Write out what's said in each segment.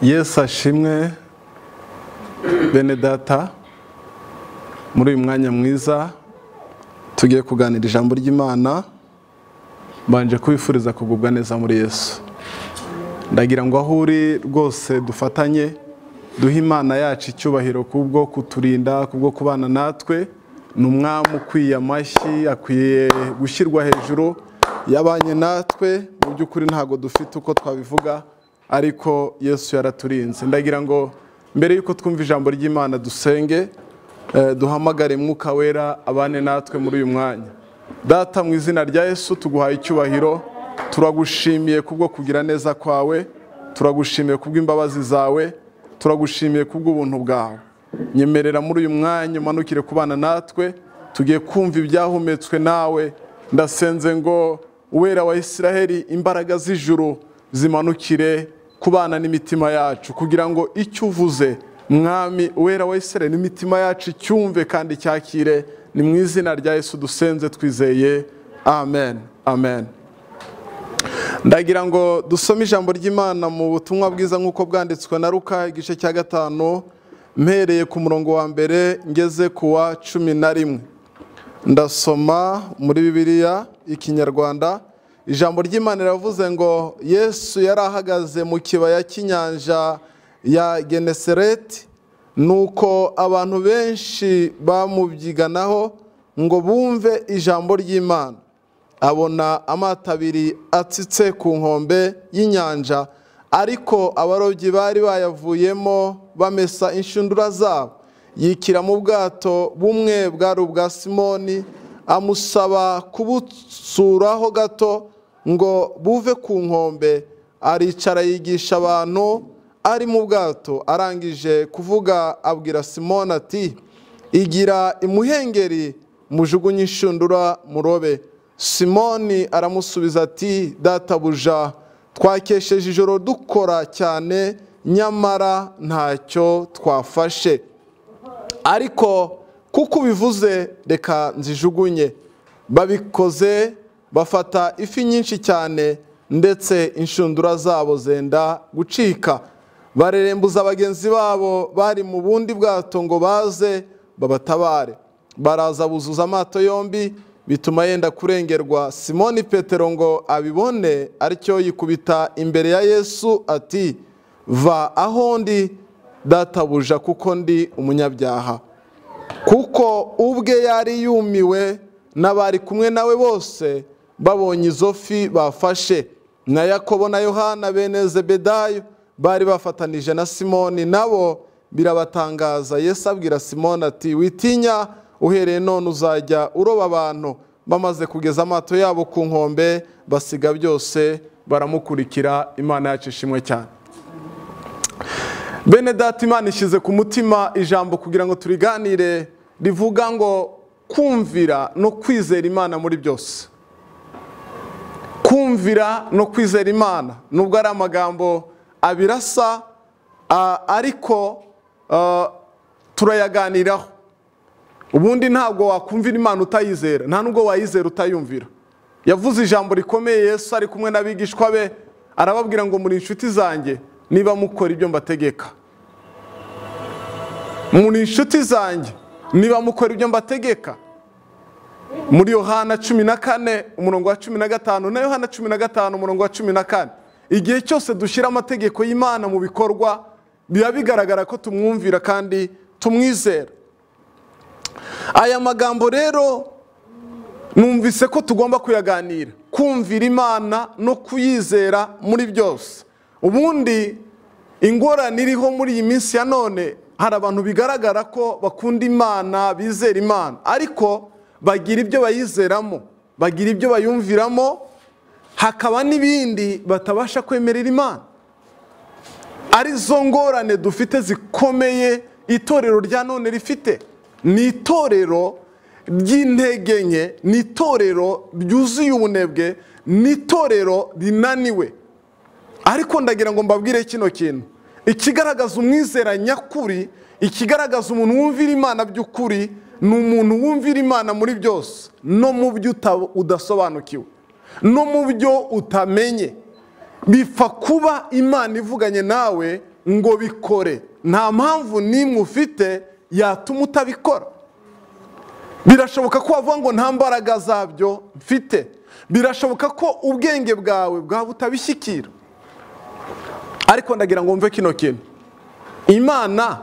Yesu ashimwe bene data. Muri uyu mwanya mwiza tugiye kuganira ijambo ry'Imana. Banje kubifuriza kugubwa neza muri Yesu. Ndagira ngo aho uri rwose dufatanye duhe Imana yacu icyubahiro kubwo kuturinda, kubwo kubana natwe. Ni umwami ukwiye amashyi, akwiye gushyirwa hejuru. Yabanye natwe, mu by'ukuri ntago dufite uko twabivuga, ariko Yesu yaraturinze. Ndagira ngo mbere yuko twumva ijambo ry'Imana dusenge, duhamagare Mwuka Wera abane natwe muri uyu mwanya. Data, mu izina rya Yesu tuguhaye icyubahiro. Turagushimiye kubwo kugira neza kwawe, turagushimiye kubw'imbabazi zawe, turagushimiye kubw'ubuntu bwawe. Nyemerera muri uyu mwanya umanukire kubana natwe, tugiye kumva ibyahumetswe nawe. Ndasenze ngo Uwera wa Isiraheli, imbaraga z'ijuru zimanukire kubana n'imitima yacu, kugira ngo icyo uvuze Mwami Uwera wa Isiraheli n'imitima yacu cyumve kandi cyakire. Ni mu izina rya Yesu dusenze twizeye, amen, amen. Ndagira ngo dusome ijambo ry'Imana mu butumwa bwiza nk'uko bwanditswe na Luka igice cya 5, mpereye ku murongo wa mbere ngeze ku wa 11. Ndasoma muri Bibiliya ikinyarwanda. Ijambo ry'Imana riravuze ngo Yesu yari ahagaze mu kibaya cy'inyanja ya Genesareti, nuko abantu benshi bamubyiganaho ngo bumve ijambo ry'Imana. Abona amato abiri atsitse ku nkombe y'inyanja, ariko abarobyi bari bayavuyemo bamesa inshundura zabo. Yikira mu bwato bumwe bwari ubwa Simoni, amusaba kubutsuraho gato ngo buve ku nkombe. Aricara yigisha abantu ari mu bwato. Arangije kuvuga abwira Simoni ati, igira imuhengeri mujugunye inshundura murobe. Simoni aramusubiza ati, databuja, twakesheje ijoro dukora cyane, nyamara ntacyo twafashe. Ariko kuko ubivuze reka nzijugunye. Babikoze, bafata ifi nyinshi cyane, ndetse inshundura zabo zenda gucika. Barerembuza bagenzi babo bari mu bundi bwato ngo baze babatabare. Baraza buzuza amato yombi, bituma yenda kurengerwa. Simoni Petero ngo abibone, aricyo yikubita imbere ya Yesu ati, va aho ndi databuja, kuko ndi umunyabyaha. Kuko ubwe yari yumiwe n'abari kumwe nawe bose babonye izo fi bafashe. Na Yakobo na Yohana bene Zebedayo bari bafatanije na Simoni, nabo birabatangaza. Yesu abwira Simoni ati, witinya, uhereye none uzajya uroba abantu. Bamaze kugeza amato yabo ku nkombe, basiga byose baramukurikira. Imana yacu ishimwe cyane. Bene data, Imana ishyize ku mutima ijambo kugira ngo turiganire, rivuga ngo kumvira no kwizera Imana muri byose. Kumvira no kwizera Imana, nubwo ari amagambo abirasa, ariko turayaganiraho. Ubundi ntabwo wakumvira Imana utayizera, nta nubwo wayizera utayumvira. Yavuze ijambo rikomeye Yesu ari kumwe n'abigishwa be, arababwira ngo muri inshuti zanjye niba mukora ibyo mbategeka. Muri inshuti zanjye niba mukora ibyo mbategeka. Muri Yohana 14 umurongo wa 15 na Yohana 15 umurongo wa 14, igihe cyose dushyira amategeko y'Imana mu bikorwa, biba bigaragara ko tumwumvira kandi tumwizera. Aya magambo rero numvise ko tugomba kuyaganira, kumvira Imana no kuyizera muri byose. Ubundi ingorane iriho muri iyi minsi ya none, hari abantu bigaragara ko bakunda Imana, bizera Imana, ariko bagira ibyo bayizeramo, bagira ibyo bayumviramo, hakaba n'ibindi batabasha kwemerera Imana. Arizo ngorane dufite zikomeye itorero rya none rifite. Ni itorero ry'intege nke, ni itorero ryuzuye ubunebwe, ni itorero rinaniwe. Ariko ndagira ngo mbabwire kino kintu, ikigaragaza umwizera nyakuri, ikigaragaza umuntu wumvira Imana by'ukuri, ni umuntu wumvira Imana muri byose, no mu byo udasobanukiwe, no mu byo utamenye. Bipfa kuba Imana ivuganye nawe ngo bikore, nta mpamvu n'imwe ufite yatuma utabikora. Birashoboka ko wavuga ngo nta mbaraga zabyo mfite, birashoboka ko ubwenge bwawe bwaba utabishyikira, ariko ndagira ngo mve kino kintu: Imana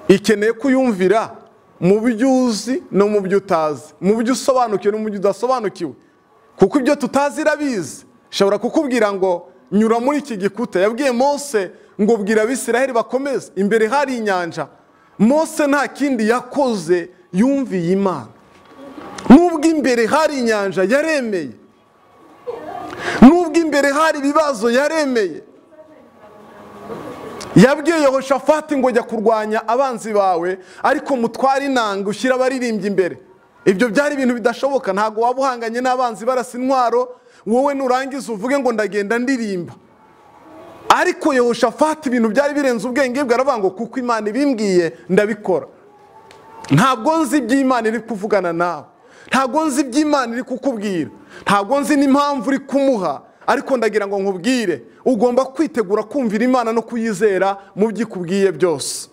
ikeneye kuyumvira mu byo uzi no mu byo utazi, mu byo usobanukiwe no mu byo udasobanukiwe, kuko ibyo tutazi irabizi. Ishobora kukubwira ngo nyura muri iki gikuta. Yabwiye Mose ngo bwira Abisiraheli bakomeze, imbere hari inyanja. Mose nta kindi yakoze, yumviye Imana. Nubwo imbere hari inyanja yaremeye, nubwo imbere hari ibibazo yaremeye. Yabwiye Yehoshafati ngo jya kurwanya abanzi bawe, ariko mutware inanga ushyira abaririmbyi imbere. Ibyo byari ibintu bidashoboka. Ntago waba uhanganye n'abanzi barasa intwaro, wowe nurangiza uvuge ngo ndagenda ndirimba. Ariko Yehoshafati ibintu byari birenze ubwenge bwe, aravuga ngo kuko Imana ibimbwiye ndabikora. Ntabwo nzi iby'Imana iri kuvugana nawe, ntabwo nzi iby'Imana iri kukubwira, ntabwo nzi n'impamvu uri kumuha, ariko ndagira ngo nkubwire, ugomba kwitegura kumvira Imana no kuyizera mu byo ikubwiye byose.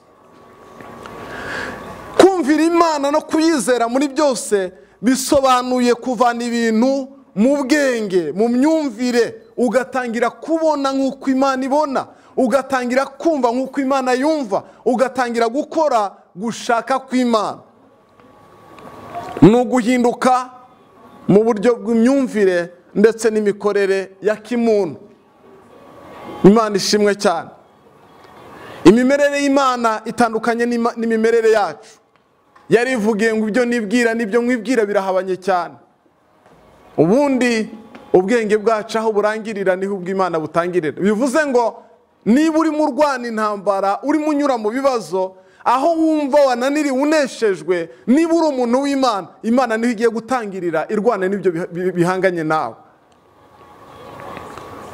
Kumvira Imana no kuyizera muri byose bisobanuye kuvana ibintu mu bwenge, mu myumvire, ugatangira kubona nk'uko Imana ibona, ugatangira kumva nk'uko Imana yumva, ugatangira gukora gushaka kw'Imana. Ni uguhinduka mu buryo bw'imyumvire ndetse n'imikorere ya kimuntu. Imana ishimwe cyane. Imimerere y'Imana itandukanye n'imimerere yacu. Yari ivugiye ngo ibyo nibwira n'ibyo nkwibwira birahabanye cyane. Ubundi ubwenge bwacu aho burangirira niho ubw'Imana butangirira. Bivuze ngo niba uri mu rwana intambara, uri munyura mu bibazo, aho wumva wananiriwe uneshejwe, niba uri umuntu w'Imana, Imana niho igiye gutangirira irwana n'ibyo bihanganye nawe.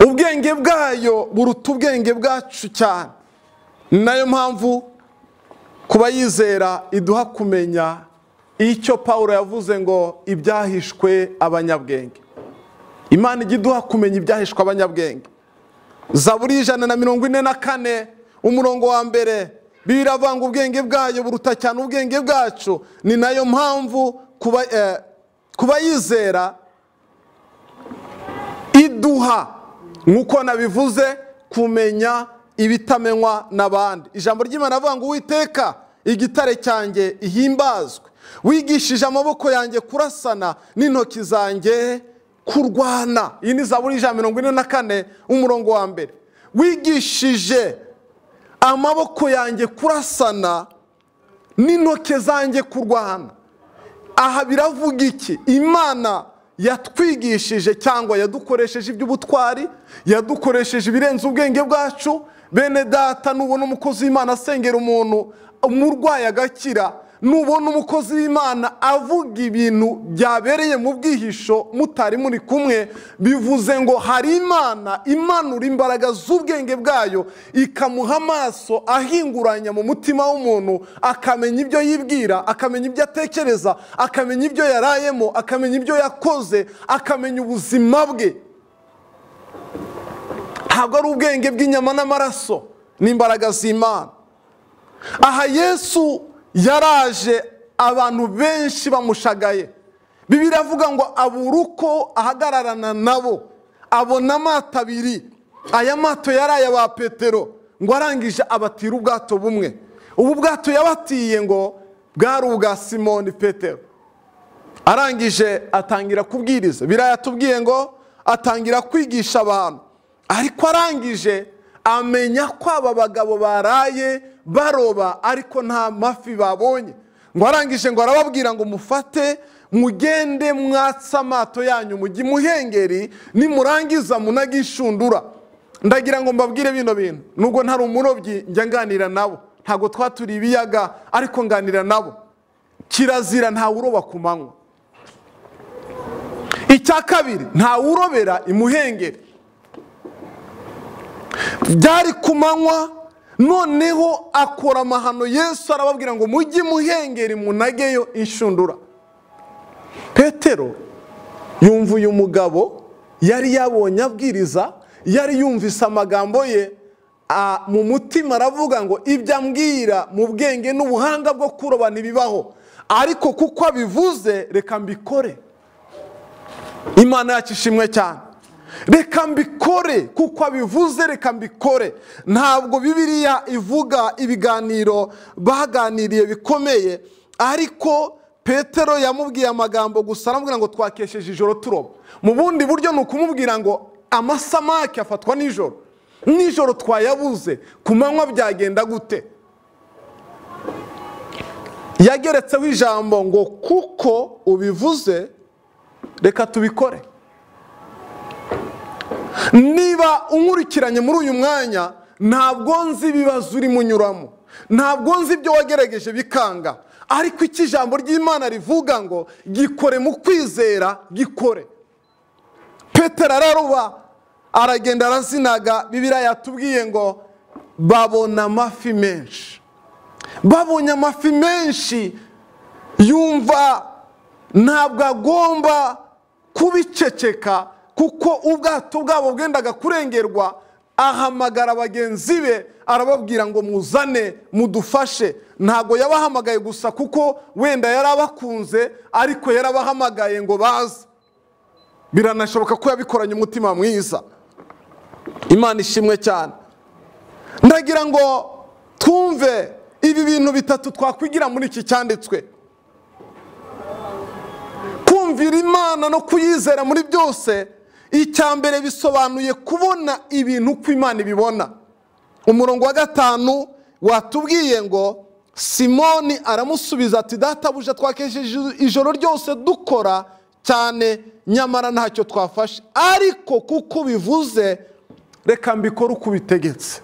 Ubwenge bwayo buruta ubwenge bwacu cyane. Nayo mpamvu kuba yizera iduha kumenya icyo Pawulo yavuze ngo ibyahishwe abanyabwenge. Imana ijya iduha kumenya ibyahishwe abanyabwenge. Zaburi 144 umurongo wa mbere, Bibiliya iravuga ngo ubwenge bwayo buruta cyane ubwenge bwacu. Ni nayo mpamvu kuba yizera iduha, nk'uko nabivuze, kumenya ibitamenywa n'abandi. Ijambo ry'Imana avuga ngo Uwiteka igitare cyanjye ihimbazwe, wigishije amaboko yanjye kurasana n'intoki zanjye kurwana. Iyi ni Zaburi 144 umurongo wa mbere. Wigishije amaboko yanjye kurasana n'intoki zanjye kurwana. Aha biravuga iki? Imana yatwigishije cyangwa yadukoresheje iby'ubutwari, yadukoresheje ibirenze ubwenge bwacu. Bene data, nubona umukozi w'Imana asengera umuntu umurwayi agakira, nubona umukozi w'Imana avuga ibintu byabereye mu bwihisho mutari muri kumwe, bivuze ngo hari Imana imanura imbaraga z'ubwenge bwayo, ikamuha amaso ahinguranya mu mutima w'umuntu, akamenya ibyo yibwira, akamenya ibyo atekereza, akamenya ibyo yarayemo, akamenya ibyo yakoze, akamenya ubuzima bwe. Ntabwo ari ubwenge bw'inyama n'amaraso, n'imbaraga z'Imana. Aha Yesu yaraje abantu benshi bamushagaye. Bibiliya iravuga ngo abura uko ahagararana nabo, abona amato abiri. Aya mato yari aya Petero, ngo arangije abatira ubwato bumwe. Ubu bwato yabatiye ngo bwari ubwa Simoni Petero. Arangije atangira kubwiriza. Bibiliya yatubwiye ngo atangira kwigisha abantu, ariko arangije amenya ko aba bagabo baraye baroba ariko nta mafi babonye. Ngo arangije ngo arababwira ngo mufate mugende mwatsa amato yanyu mujye muhengeri, nimurangiza munage inshundura. Ndagira ngo mbabwire bino bintu, nubwo ntari umurobyi njya nganira nabo, ntago twaturi ibiyaga ariko nganira nabo. Kirazira nta uroba ku manywa. Icya kabiri, nta urobera imuhengeri. Byari ku manywa, noneho akora amahano. Yesu arababwira ngo mujye muhengeri munageyo inshundura. Petero yumva uyu mugabo yari yabonye abwiriza, yari yumvise amagambo ye, mu mutima aravuga ngo ibyo ambwira mu bwenge n'ubuhanga bwo kuroba ntibibaho, ariko kuko abivuze reka mbikore. Imana yacu ishimwe cyane. Reka mbikore kuko abivuze, reka mbikore. Ntabwo Bibiliya ivuga ibiganiro baganiriye bikomeye, ariko Petero yamubwiye amagambo gusa, aramubwira ngo twakesheje ijoro turoba. Mu bundi buryo ni ukumubwira ngo amasamaki afatwa nijoro, nijoro twayabuze, ku manywa byagenda gute? Yageretseho ijambo ngo kuko ubivuze reka tubikore. Niba unkurikiranye muri uyu mwanya, ntabwo nzi ibibazo urimo unyuramo, ntabwo nzi ibyo wagerageje bikanga, ariko iki ijambo ry'Imana rivuga ngo gikore mu kwizera, gikore. Petero araroba, aragenda arazinaga. Bibiliya yatubwiye ngo babona amafi menshi. Babonye amafi menshi, yumva ntabwo agomba kubiceceka kuko ubwato bwabo bwendaga kurengerwa. Ahamagara bagenzi be arababwira ngo muzane mudufashe. Ntabwo yabahamagaye gusa kuko wenda yarabakunze, ariko yarabahamagaye ngo baze. Biranashoboka ko yabikoranye umutima mwiza. Imana ishimwe cyane. Ndagira ngo twumve ibi bintu bitatu twakwigira muri iki cyanditswe. Kumvira Imana no kuyizera muri byose, icya mbere bisobanuye kubona ibintu uko Imana ibibona. Umurongo wa 5 watubwiye ngo Simoni aramusubiza ati databuja twakesheje ijoro ryose dukora cyane, nyamara ntacyo twafashe, ariko kuko ubivuze reka mbikore uko ubitegetse.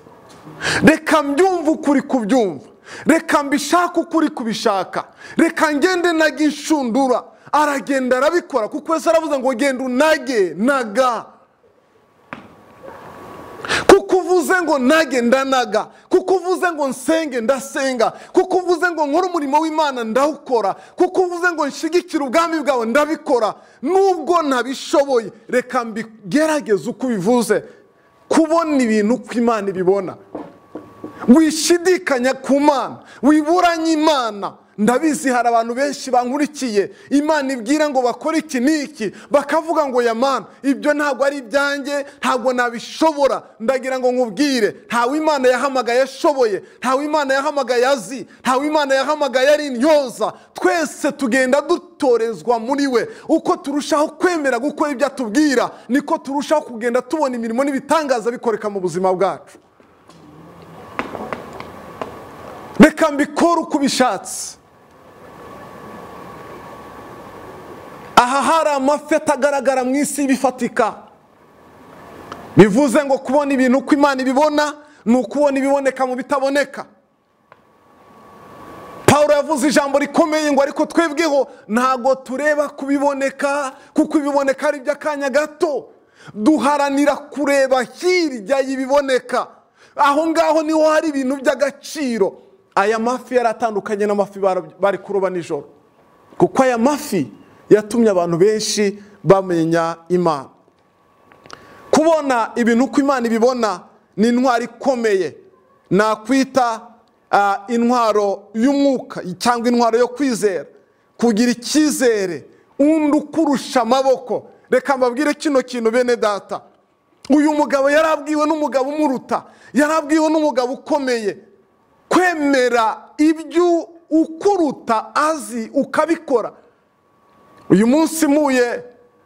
Reka mbyumve ukuri kubyumva, reka mbishaka ukuri kubishaka, reka ngende nage inshundura. Aragenda arabikora kuko Yesu aravuze ngo genda unage, naga. Kuko uvuze ngo nage ndanaga, kuko uvuze ngo nsenge ndasenga, kuko uvuze ngo nkore umurimo w'Imana ndawukora, kuko uvuze ngo nshigikire ubwami bwawe ndabikora. Nubwo ntabishoboye reka mbigerageze uko ubivuze. Kubona ibintu uko Imana ibibona, wishidikanya ku Mana, wiburanye Imana. Ndabizi hari abantu benshi bankurikiye, Imana ibwira ngo bakore iki n'iki, bakavuga ngo ya Mana ibyo ntabwo ari ibyanjye, ntabwo nabishobora. Ndagira ngo nkubwire, ntawe Imana yahamagaye ashoboye, ntawe Imana yahamagaye azi, ntawe Imana yahamagaye ari intyoza. Twese tugenda dutorezwa muri we. Uko turushaho kwemera gukora ibyo atubwira, niko turushaho kugenda tubona imirimo n'ibitangaza bikoreka mu buzima bwacu. Reka mbikore uko ubishatse. Aha hari amafi atagaragara mu isi bifatika. Bivuze ngo kubona ibintu uko Imana ibibona ni ukubona ibiboneka mu bitaboneka. Paulo yavuze ijambo rikomeye ngo ariko twebweho ntago tureba kubiboneka, kuko ibiboneka ari by'akanya gato. Duharanira kureba hirya y'ibiboneka. Aho ngaho niho hari ibintu by'agaciro. Aya mafi yaratandukanye n'amafi bari kuroba nijoro, kuko aya mafi yatumye abantu benshi bamenya Imana. Kubona ibintu uko Imana ibibona ni intwaro ikomeye. Nakwita intwaro y'umwuka cyangwa intwaro yo kwizera, kugira icyizere undi ukurusha amaboko. Reka mbabwire kino kintu bene data. Uyu mugabo yarabwiwe n'umugabo umuruta, yarabwiwe n'umugabo ukomeye. Kwemera ibyo ukuruta azi ukabikora. Uyu munsi muye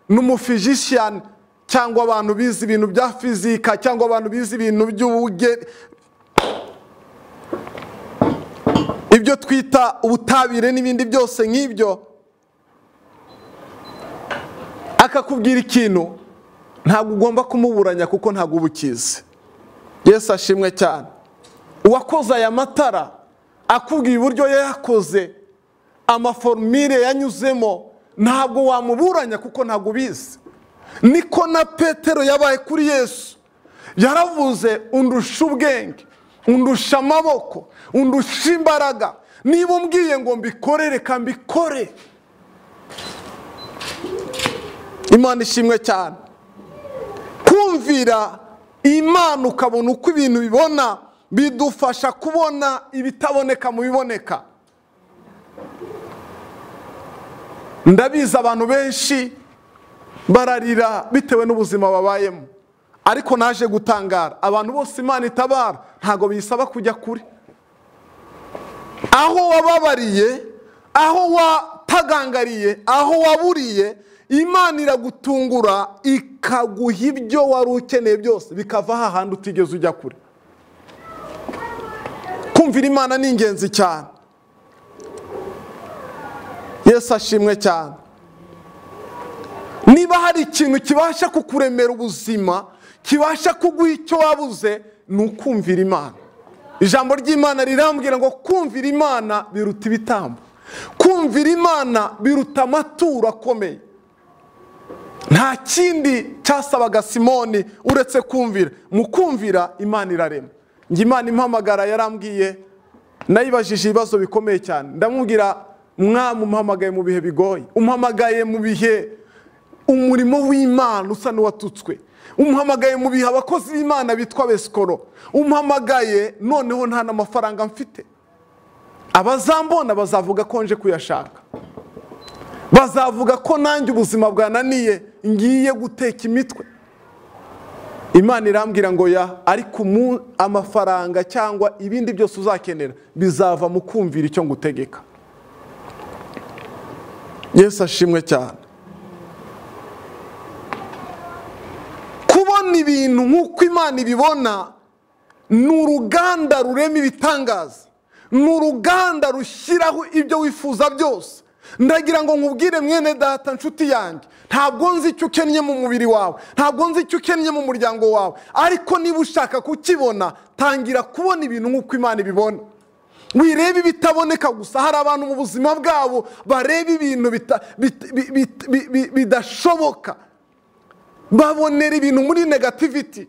n'umufizician cyangwa abantu bize ibintu bya fizika cyangwa abantu bize ibintu by'ubugeni, ibyo twita ubutabire n'ibindi byose nk'ibyo, akakubwira ikintu ntabwo ugomba kumuburanya kuko ntabwo ubukize. Yesu ashimwe cyane. Uwakoze aya matara akubwiye uburyo yayakoze, amaformire yanyuzemo, ntabwo wamuburanya kuko ntabwo ubizi. Niko na Petero yabaye kuri Yesu. Yaravuze undusha ubwenge, undusha amaboko, undusha imbaraga. Niba umbwiye ngo mbikore reka mbikore. Imana ishimwe cyane. Kumvira Imana ukabona uko ibintu bibona, bidufasha kubona ibitaboneka mu biboneka. Ndabizi abantu benshi bararira bitewe n'ubuzima babayemo, ariko naje gutangara abantu bose Imana itabara ntago bisaba kujya kure. Aho wababariye, aho watagangariye, aho waburiye, Imana iragutungura ikaguha ibyo wari ukeneye byose bikava hahandi utigeze ujya kure. Kumvira Imana ni ingenzi cyane. Yesu ashimwe cyane. Niba hari ikintu kibasha kukuremera ubuzima, kibasha kuguha icyo wabuze, ni ukumvira Imana. Ijambo ry'Imana rirambwira ngo kumvira Imana biruta ibitambo, kumvira Imana biruta amaturo akomeye. Nta kindi cyasabaga Simoni uretse kumvira. Mu kumvira Imana irarema. Nge Imana impamagara yarambwiye, nayibajije ibibazo bikomeye cyane. Ndamubwira, Mwami umpamagaye mu bihe bigoye, umpamagaye mu bihe umurimo w'Imana usa n'uwatutswe, umpamagaye mu bihe abakozi b'Imana bitwa besikoro, umpamagaye noneho nta n'amafaranga mfite. Abazambona bazavuga ko nje kuyashaka, bazavuga ko nanjye ubuzima bwananiye ngiye guteka imitwe. Imana irambwira ngo ariko amafaranga cyangwa ibindi byose uzakenera bizava mu kumvira icyo ngutegeka. Yesu ashimwe cyane. Kubona ibintu nk'uko Imana ibibona ni uruganda rurema ibitangaza, ni uruganda rushyiraho ibyo wifuza byose. Ndagira ngo nkubwire mwene data, nshuti yanjye, ntabwo nzi icyo ukennye mu mubiri wawe, ntabwo nzi icyo ukennye mu muryango wawe, ariko niba ushaka kukibona, tangira kubona ibintu nk'uko Imana ibibona. Wirebe ibitaboneka gusa. Hari abantu mu buzima bwabo bareba ibintu bidashoboka, babonera ibintu muri negativity,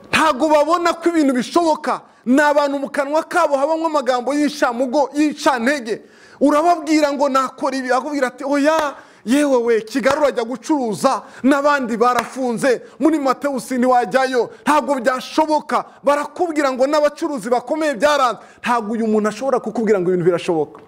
ntago babona ko ibintu bishoboka. Ni abantu mu kanwa kabo habamo amagambo y'inshantege. Urababwira ngo nakora ibi, akubwira ati oya, yewe we Kigali urajya gucuruza, n'abandi barafunze, muri Matewusi ntiwajyayo, ntabwo byashoboka. Barakubwira ngo n'abacuruzi bakomeye byaranze. Ntabwo uyu muntu ashobora kukubwira ngo ibintu birashoboka.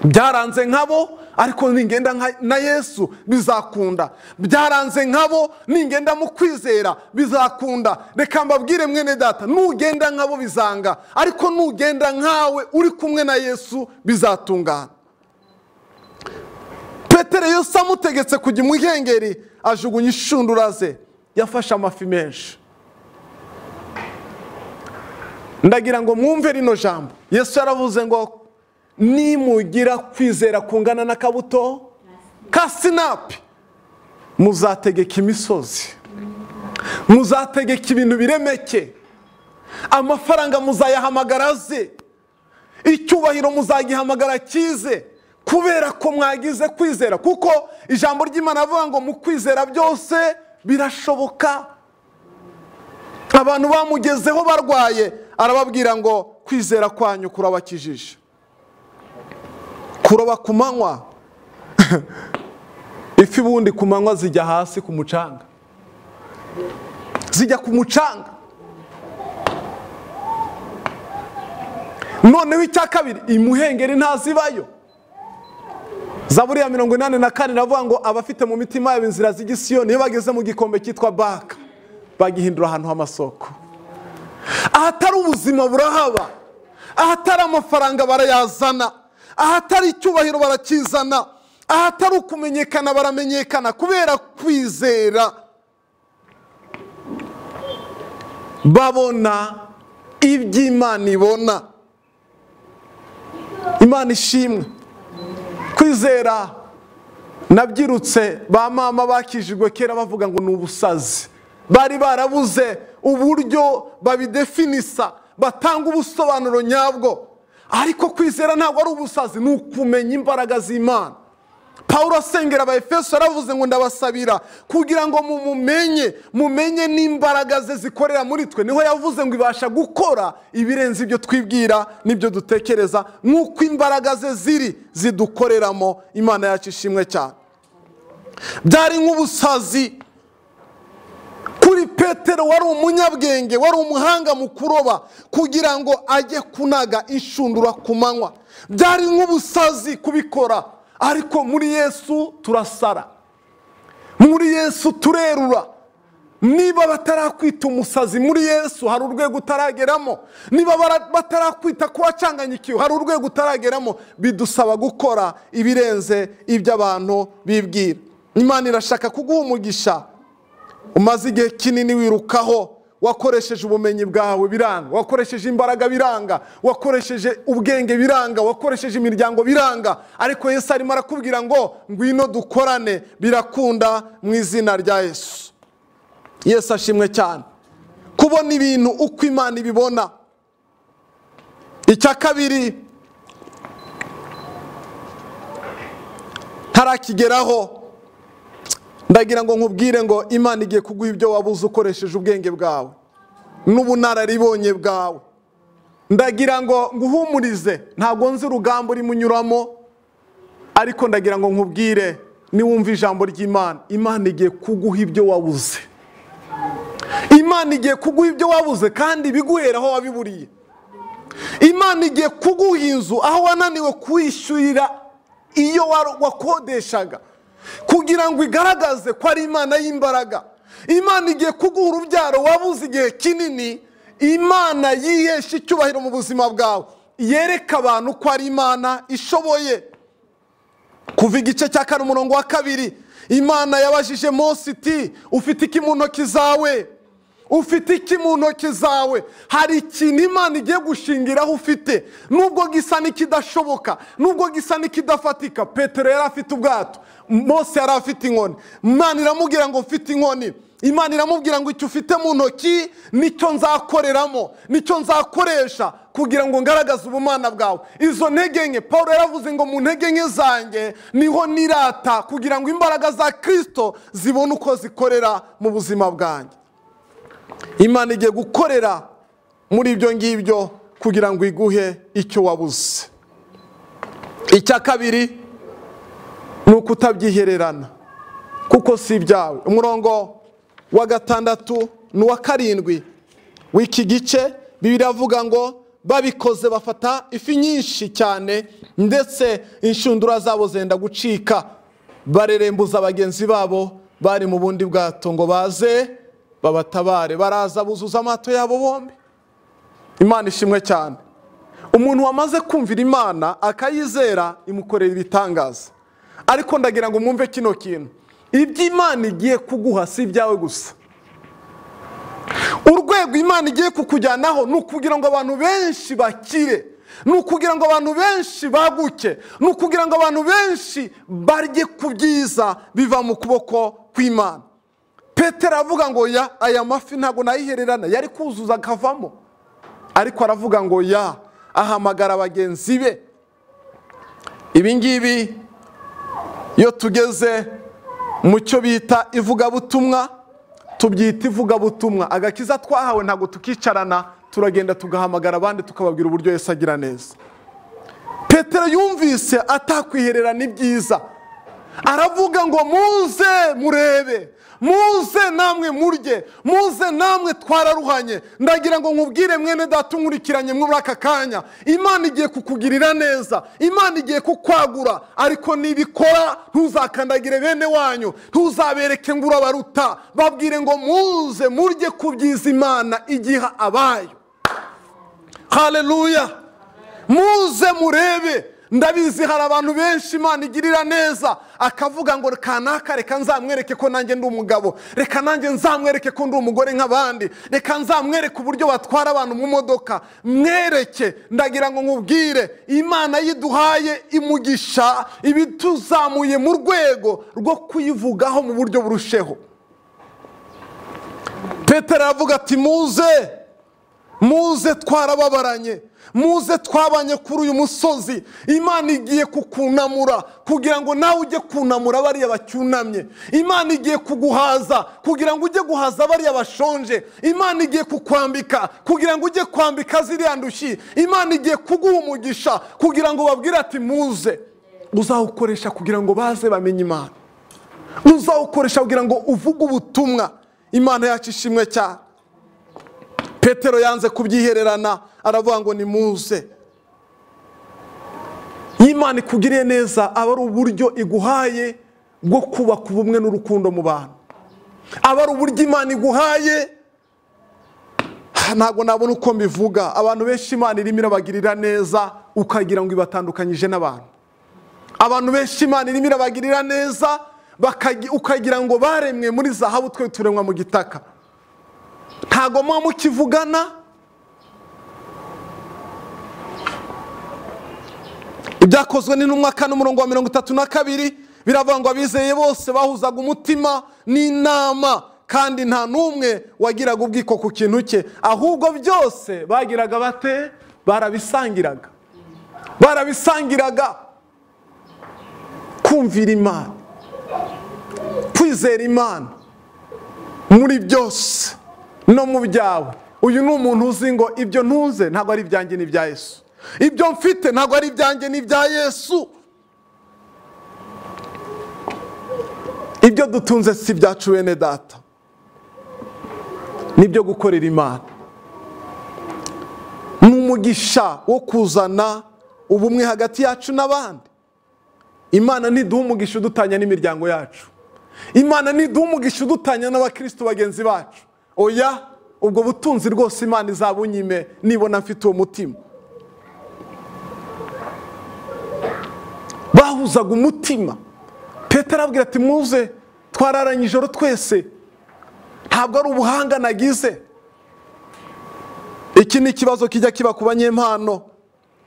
Byaranze nkabo, ariko ningenda na Yesu bizakunda. Byaranze nkabo, ningenda mu kwizera bizakunda. Reka mbabwire mwene data, nugenda nkabo bizanga, ariko nugenda nkawe uri kumwe na Yesu bizatungana. Petero Yesu amutegetse kujya mu ihengeri, ajugunya inshundura ze, yafashe amafi menshi. Ndagira ngo mwumve rino jambo. Yesu yaravuze ngo nimugira kwizera kungana n'akabuto ka sinapi, muzategeka imisozi, muzategeka ibintu biremeke, amafaranga muzayahamagara aze, icyubahiro muzagihamagara kize, kubera ko mwagize kwizera. Kuko ijambo ry'Imana avuga ngo mu kwizera byose birashoboka. Abantu bamugezeho barwaye, arababwira ngo kwizera kwanyu kurabakijije. Kuroba ku manywa, ifi bundi ku manywa zijya hasi ku mucanga, zijya ku mucanga. Noneho icya kabiri, imuhengeri ntazibayo. Zaburi ya 84 iravuga ngo abafite mu mitima yabo inzira z'igisiyoni, iyo bageze mu gikombe cyitwa Baka bagihindura ahantu h'amasoko. Ahatari ubuzima burahaba, ahatari amafaranga barayazana, ahatari icyubahiro barakizana, ahatari ukumenyekana baramenyekana, kubera kwizera. Babona iby'Imana ibona. Imana ishimwe. Kwizera nabyirutse ba mama bakijijwe kera bavuga ngo ni ubusazi. Bari barabuze uburyo babidefinisa, batanga ubusobanuro nyabwo. Ariko kwizera ntabwo ari ubusazi, ni ukumenya imbaraga z'Imana. Paulo asengera Abaefeso yaravuze ngo ndabasabira kugira ngo mumenye n'imbaraga ze zikorera muri twe. Niho yavuze ngo ibasha gukora ibirenze ibyo twibwira n'ibyo dutekereza, nk'uko imbaraga ze ziri zidukoreramo. Imana yacu ishimwe cyane. Byari nk'ubusazi kuri Petero wari umunyabwenge, wari umuhanga mu kuroba, kugira ngo ajye kunaga inshundura ku manywa. Byari nk'ubusazi kubikora, ariko muri Yesu turasara, muri Yesu turerura. Niba batarakwita umusazi, muri Yesu hari urwego utarageramo. Niba batarakwita ko wacanganyikiwe, hari urwego utarageramo. Bidusaba gukora ibirenze ibyo abantu bibwira. Imana irashaka kuguha umugisha. Umaze igihe kinini wirukaho, wakoresheje ubumenyi bwawe biranga, wakoresheje imbaraga biranga, wakoresheje ubwenge biranga, wakoresheje imiryango biranga, ariko Yesu arimo arakubwira ngo ngwino dukorane, birakunda mu izina rya Yesu. Yesu ashimwe cyane. Kubona ibintu uko Imana ibibona. Icya kabiri, tarakigeraho, ndagira ngo nkubwire ngo Imana igiye kuguha ibyo wabuze ukoresheje ubwenge bwawe n'ubunararibonye bwawe. Ndagira ngo nguhumurize, ntabwo nzi urugamba urimo unyuramo, ariko ndagira ngo nkubwire, niwumva ijambo ry'Imana, Imana igiye kuguha ibyo wabuze. Imana igiye kuguha ibyo wabuze kandi biguhera aho wabiburiye. Imana igiye kuguha inzu aho wananiwe kwishyurira iyo wakodeshaga, kugira ngo igaragaze ko ari Imana y'imbaraga. Imana igiye kuguha urubyaro wabuze igihe kinini. Imana yihesha icyubahiro mu buzima bwawe, yereka abantu ko ari Imana ishoboye. Kuva igice cya 4:2, Imana yabajije Mose iti, ufite iki mu ntoki zawe? Ufite iki mu ntoki zawe? Hari ikintu Imana igiye gushingiraho ufite, nubwo gisa n'ikidashoboka, nubwo gisa n'ikidafatika. Petero yari afite ubwato, Mose yari afite inkoni. Imana iramubwira ngo mfite inkoni. Imana iramubwira ngo icyo ufite mu ntoki nicyo nzakoreramo, nicyo nzakoresha kugira ngo ngaragaze ubumana bwawe. Izo ntege nke, Paulo yaravuze ngo mu ntege nke zanjye niho nirata, kugira ngo imbaraga za Kristo zibone uko zikorera mu buzima bwanjye. Imana igiye gukorera muri ibyo ngibyo kugira ngo iguhe icyo wabuze. Icya kabiri ni ukutabyihererana, kuko si ibyawe. Umurongo wa 6 n'uwa 7 w'iki gice, Bibiliya avuga ngo babikoze bafata ifi nyinshi cyane, ndetse inshundura zabo zenda gucika. Barerembuza bagenzi babo bari mu bundi bwato ngo baze babatabare. Baraza buzuza amato yabo bombi. Imana ishimwe cyane. Umuntu wamaze kumvira Imana akayizera, imukorera ibitangaza. Ariko ndagira ngo mwumve kino kintu, ibyo Imana igiye kuguha si ibyawe gusa. Urwego Imana igiye kukujyanaho ni ukugira ngo abantu benshi bakire, ni ukugira ngo abantu benshi baguke, ni ukugira ngo abantu benshi barye ku byiza biva mu kuboko kw'Imana. Petero avuga ngo aya mafi ntabwo nayihererana, yari kuzuza akavamo. Ariko aravuga ngo ahamagara bagenzi be. Ibi ngibi iyo tugeze mu cyo bita ivugabutumwa, tubyita ivugabutumwa. Agakiza twahawe ntabwo tukicarana, turagenda tugahamagara abandi tukababwira uburyo Yesu agira neza. Petero yumvise atakwihererana ibyiza, aravuga ngo muze murebe, muze namwe murye, muze namwe twararuhanye. Ndagira ngo nkubwire mwene data unkurikiranye muri aka kanya, Imana igiye kukugirira neza, Imana igiye kukwagura. Ariko nibikora ntuzakandagire bene wanyu, ntuzabereke ngo urabaruta. Babwire ngo muze murye ku byiza Imana igiha abayo. Haleluya. Muze murebe. Ndabizi hari abantu benshi Imana igirira neza, akavuga ngo kanaka reka nzamwereke ko nanjye ndi umugabo, reka nanjye nzamwereke ko ndi umugore nk'abandi, reka nzamwereke uburyo batwara abantu mu modoka. Mwereke. Ndagira ngo nkubwire, Imana yiduhaye imugisha, ibituzamuye mu rwego rwo kuyivugaho mu buryo burusheho. Petero aravuga ati muze, muze twarababaranye, muze twabanye kuri uyu musozi. Imana igiye kukunamura kugira ngo nawe ujye kunamura bariya bacyunamye. Imana igiye kuguhaza kugira ngo ujye guhaza bariya bashonje. Imana igiye kukwambika kugira ngo ujye kwambika ziriya ndushyi. Imana igiye kuguha umugisha kugira ngo babwire ati muze. Uzawukoresha kugira ngo baze bamenye Imana, uzawukoresha kugira ngo uvuge ubutumwa. Imana yacu ishimwe cyane. Petero yanze kubyihererana, aravuga ngo nimuze. Imana ikugiriye neza, aba ari uburyo iguhaye bwo kubaka ubumwe n'urukundo mu bantu. Aba ari uburyo Imana iguhaye, ntabwo nabona uko mbivuga. Abantu benshi Imana irimo irabagirira neza ukagira ngo ibatandukanyije n'abantu. Abantu benshi Imana irimo irabagirira neza ukagira ngo baremwe muri zahabu, twe turemwa mu gitaka. Ntago muba mukivugana. Ibyakozwe n'intumwa 4:32 biravuga ngo abizeye bose bahuzaga umutima n'inama, kandi nta n'umwe wagiraga ubwiko ku kintu cye, ahubwo byose bagiraga bate? Barabisangiraga. Kumvira Imana, kwizera Imana muri byose no mu byawe. Uyu ni umuntu uzi ngo ibyo ntuze ntabwo ari ibyanjye, ni ibya Yesu. Ibyo mfite ntabwo ari ibyanjye, ni ibya Yesu. Ibyo dutunze si ibyacu bene data, nibyo gukorera Imana. Ni umugisha wo kuzana ubumwe hagati yacu n'abandi. Imana ntiduha umugisha udutanya n'imiryango yacu. Imana ntiduha umugisha udutanya n'abakristo bagenzi bacu. Oya, ubwo butunzi rwose Imana izabunyime nibona mfite uwo mutima. Bahuzaga umutima. Petero arabwira ati muze, twararanye ijoro twese, ntabwo ari ubuhanga nagize. Iki ni ikibazo kijya kiba ku banyempano.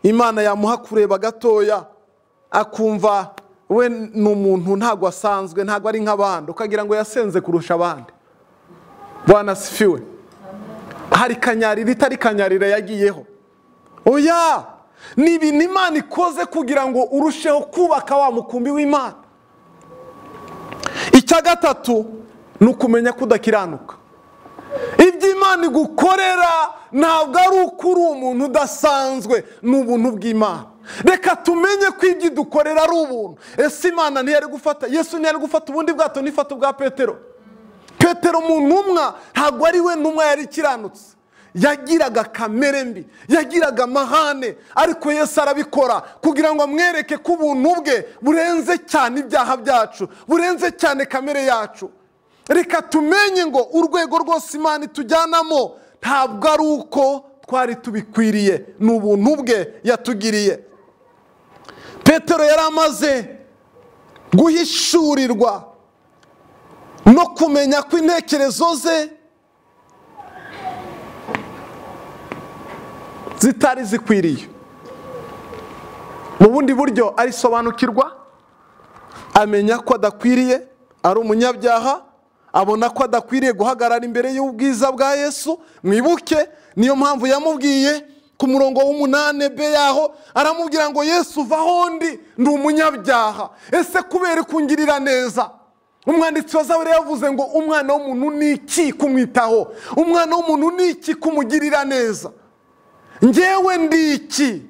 Imana yamuha kureba gatoya akumva we ni umuntu ntabwo asanzwe, ntabwo ari nk'abandi, ukagira ngo yasenze kurusha abandi. Bwana sifiwe. Hari kanyarira itari kanyarira yagiyeho. Oya, ni ibintu Imana ikoze kugira ngo urusheho kubaka wa mukumbi w'Imana. Icya gatatu ni ukumenya kudakiranuka. Ibyo Imana igukorera ntabwo ari ukuri umuntu udasanzwe, ni ubuntu bw'Imana. Reka tumenye ko ibyo dukorera ari ubuntu. Ese Imana ntiyari gufata, Yesu ntiyari gufata ubundi bwato n'ifata bwa Petero? Petero mu ntumwa ntabwo ari we ntumwa yari ikiranutse. Yagiraga kamere mbi, yagiraga amahane, ariko Yesu arabikora kugira ngo amwereke ko ubuntu bwe burenze cyane ibyaha byacu, burenze cyane kamere yacu. Reka tumenye ngo urwego rwose Imana itujyanamo ntabwo ari uko twari tubikwiriye, ni ubuntu bwe yatugiriye. Petero yari amaze guhishurirwa no kumenya ko intekerezo ze zitari zikwiriye. Mu bundi buryo arisobanukirwa, amenya ko adakwiriye, ari umunyabyaha, abona ko adakwiriye guhagarara imbere y'ubwiza bwa Yesu. Mwibuke niyo mpamvu yamubwiye ku murongo w'8b yaho, aramubwira ngo Yesu vaho ndi umunyabyaha. Ese kubera kungirira neza? Umwanditsi wa Zaburi yavuze ngo umwana w'umuntu ni iki kumwitaho? Umwana w'umuntu ni iki kumugirira neza? Njyewe ndi iki?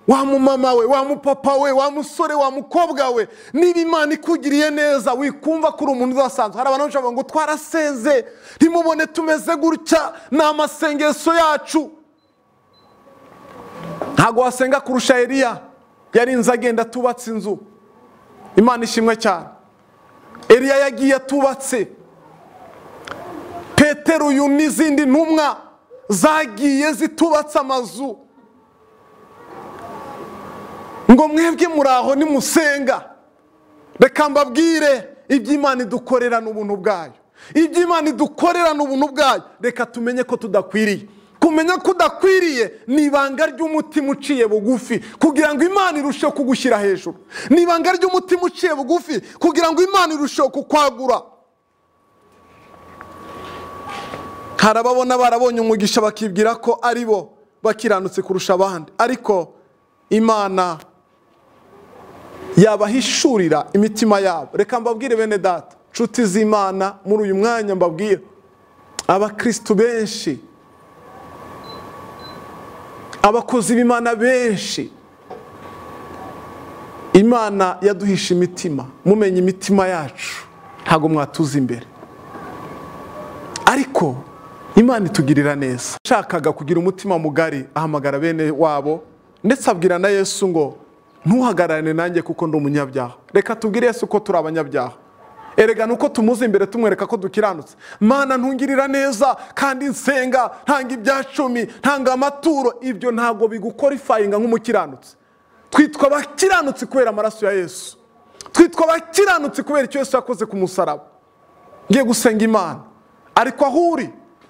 Wa mumama we, wa mupapa we, wa musore, wa mukobwa we, niba Imana ikugiriye neza wikumva ko uri umuntu udasanzwe. Hari abantu bavuga ngo twarasenze ntimubone tumeze gutya, ni amasengesho yacu. Ntabwo wasenga kurusha Eliya, yarinze agenda atubatse inzu. Imana ishimwe cyane. Eliya yagiye atubatse. Petero uyu n'izindi ntumwa zagiye zitubatse amazu. Ngo mwebwe muraho nimusenga. Reka mbabwire ibyo Imana idukorera n'ubuntu bwayo. Ibyo Imana idukorera n'ubuntu bwayo. Reka tumenye ko tudakwiriye. Kumenya ko udakwiriye ni ibanga ry'umutima uciye bugufi kugira ngo Imana irusheho kugushyira hejuru. Ni ibanga ry'umutima uciye bugufi kugira ngo Imana irusheho kukwagura. Harababona barabonye umugisha bakibwira ko ari bo bakiranutse kurusha abandi, ariko Imana yabahishurira imitima yabo. Reka mbabwire bene data, nshuti z'Imana, muri uyu mwanya mbabwire abakristo benshi, abakozi b'Imana benshi, Imana yaduhisha imitima. Mumenye imitima yacu ntago mwatuza imbere. ariko Imana itugirira neza. Shakaga kugira umutima mugari, ahamagara bene wabo ndetse abwira na Yesu ngo ntuhagararane nanjye kuko ndi umunyabyaha. Reka tubwire Yesu ko turi abanyabyaha. Erega nuko tumuze imbere tumwereka ko dukiranutse. Mana ntungirira neza kandi nsenga, ntanga ibyacumi, ntanga amaturo, ibyo ntago bigukorifyinga nk'umukiranutse. Twitwa abakiranutse kubera amaraso ya Yesu. Twitwa abakiranutse kubera icyo Yesu yakoze ku musaraba. Ngiye gusenga Imana, ariko aho uri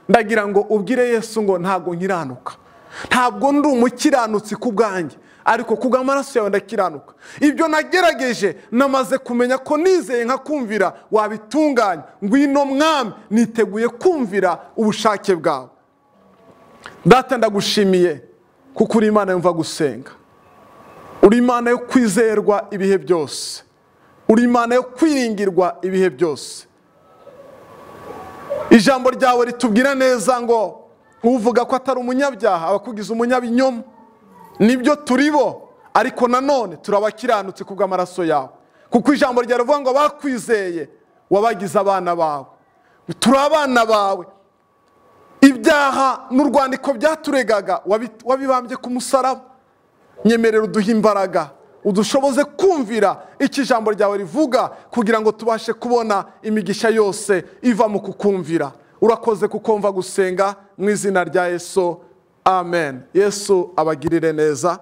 ndagira ngo ubwire Yesu ngo ntago nkiranuka, ntabwo ndi umukiranutsi ku bwanjye, ariko kubwa amaraso yawe ndakiranuka. Ibyo nagerageje namaze kumenya ko nizeye nkakumvira wabitunganya. Ngwino Mwami, niteguye kumvira ubushake bwawe. Data ndagushimiye kuko uri Imana yumva gusenga, uri Imana yo kwizerwa ibihe byose, uri Imana yo kwiringirwa ibihe byose. Ijambo ryawe ritubwira neza ngo uvuga ko atari umunyabyaha abakugize umunyabinyoma. Nibyo turibo, ariko nanone turabakiranutse kubw'amaraso yawe, kuko ijambo ryawe rivuga ngo bakwizeye wabagize abana bawe. Turi abana bawe. Ibyaha n'urwandiko byaturegaga wabibambye ku musaraba. Nyemerera uduhe imbaraga, udushoboze kumvira iki jambo ryawe rivuga, kugira ngo tubashe kubona imigisha yose iva mu kukumvira. Urakoze kuko mva gusenga mu izina rya Yesu. Amen. Yesu abagirire neza.